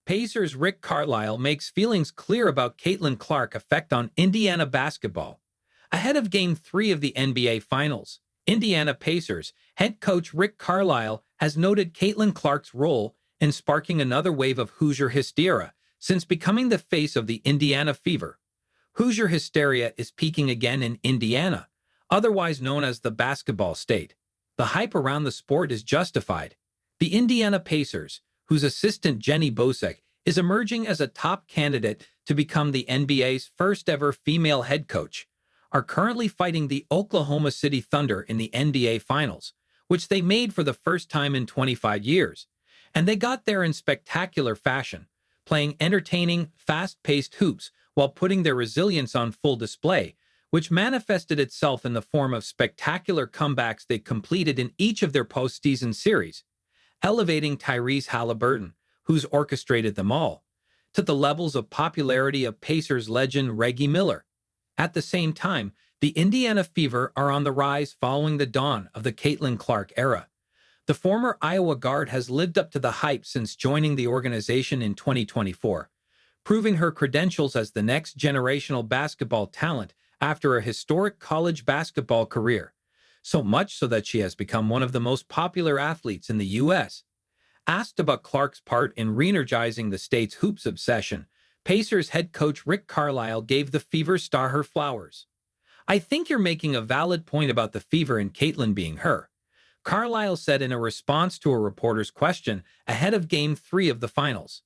Pacers' Rick Carlisle makes feelings clear about Caitlin Clark's effect on Indiana basketball. Ahead of Game 3 of the NBA Finals, Indiana Pacers head coach Rick Carlisle has noted Caitlin Clark's role in sparking another wave of Hoosier hysteria since becoming the face of the Indiana Fever. Hoosier hysteria is peaking again in Indiana, otherwise known as the basketball state. The hype around the sport is justified. The Indiana Pacers, whose assistant Jenny Bosek is emerging as a top candidate to become the NBA's first-ever female head coach, are currently fighting the Oklahoma City Thunder in the NBA Finals, which they made for the first time in 25 years. And they got there in spectacular fashion, playing entertaining, fast-paced hoops while putting their resilience on full display, which manifested itself in the form of spectacular comebacks they completed in each of their postseason series, elevating Tyrese Halliburton, who's orchestrated them all, to the levels of popularity of Pacers legend Reggie Miller. At the same time, the Indiana Fever are on the rise following the dawn of the Caitlin Clark era. The former Iowa guard has lived up to the hype since joining the organization in 2024, proving her credentials as the next generational basketball talent after a historic college basketball career, so much so that she has become one of the most popular athletes in the U.S. Asked about Clark's part in re-energizing the state's hoops obsession, Pacers head coach Rick Carlisle gave the Fever star her flowers. "I think you're making a valid point about the Fever and Caitlin being her," Carlisle said in a response to a reporter's question ahead of Game 3 of the Finals.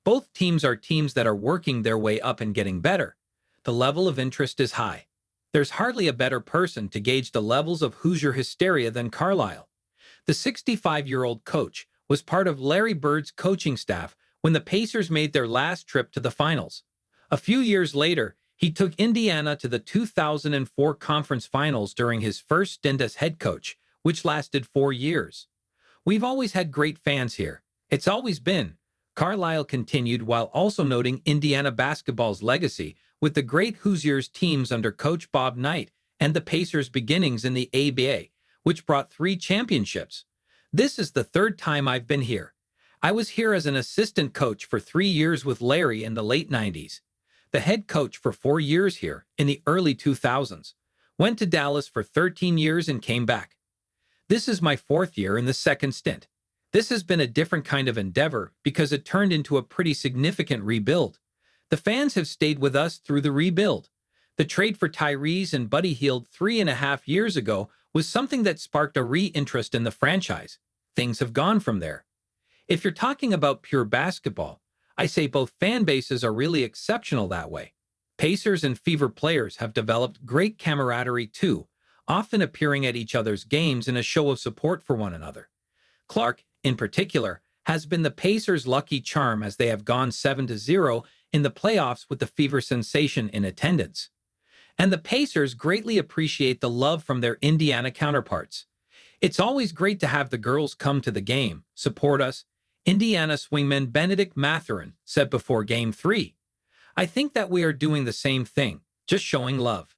"Both teams are teams that are working their way up and getting better. The level of interest is high. There's hardly a better person to gauge the levels of Hoosier hysteria than Carlisle." The 65-year-old coach was part of Larry Bird's coaching staff when the Pacers made their last trip to the Finals. A few years later, he took Indiana to the 2004 Conference Finals during his first stint as head coach, which lasted 4 years. "We've always had great fans here. It's always been," Carlisle continued while also noting Indiana basketball's legacy with the great Hoosiers teams under Coach Bob Knight and the Pacers' beginnings in the ABA, which brought 3 championships. "This is the 3rd time I've been here. I was here as an assistant coach for 3 years with Larry in the late 90s, the head coach for 4 years here in the early 2000s, went to Dallas for 13 years and came back. This is my 4th year in the second stint. This has been a different kind of endeavor because it turned into a pretty significant rebuild. The fans have stayed with us through the rebuild. The trade for Tyrese and Buddy Hield 3.5 years ago was something that sparked a re-interest in the franchise. Things have gone from there. If you're talking about pure basketball, I say both fan bases are really exceptional that way. Pacers and Fever players have developed great camaraderie too, often appearing at each other's games in a show of support for one another. Clark, in particular, has been the Pacers' lucky charm as they have gone 7-0 in the playoffs with the Fever sensation in attendance. And the Pacers greatly appreciate the love from their Indiana counterparts. "It's always great to have the girls come to the game, support us," Indiana swingman Benedict Mathurin said before Game 3. "I think that we are doing the same thing, just showing love."